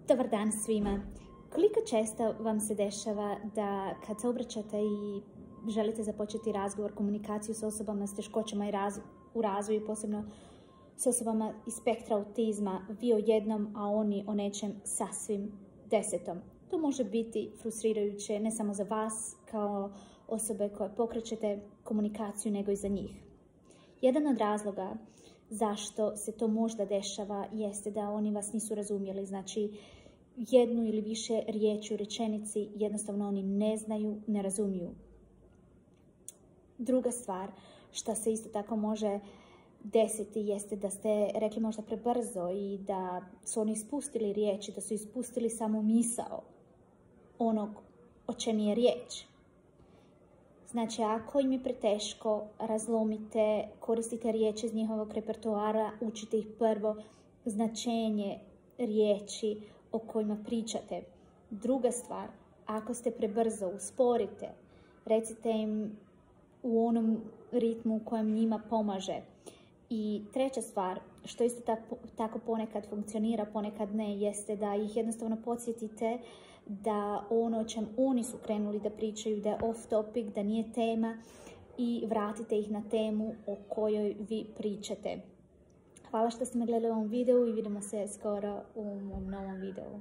Dobar dan svima. Koliko često vam se dešava da kad se obraćate i želite započeti razgovor, komunikaciju s osobama s teškoćama u razvoju, posebno s osobama iz spektra autizma, vi o jednom, a oni o nečem sasvim desetom. To može biti frustrirajuće ne samo za vas kao osobe koje pokrećete komunikaciju, nego i za njih. Jedan od razloga zašto se to možda dešava jeste da oni vas nisu razumjeli, znači jednu ili više riječi u rečenici jednostavno oni ne znaju, ne razumiju. Druga stvar što se isto tako može desiti jeste da ste rekli možda prebrzo i da su oni ispustili riječi, da su ispustili samo misao onog o čem je riječ. Znači, ako im je preteško, razlomite, koristite riječi iz njihovog repertoara, učite ih prvo značenje riječi o kojima pričate. Druga stvar, ako ste prebrzo, usporite, recite im u onom ritmu u kojem njima pomaže. I treća stvar, što isto tako ponekad funkcionira, ponekad ne, jeste da ih jednostavno podsjetite da ono o čem oni su krenuli da pričaju, da je off topic, da nije tema i vratite ih na temu o kojoj vi pričate. Hvala što ste me gledali u ovom videu i vidimo se skoro u mom novom videu.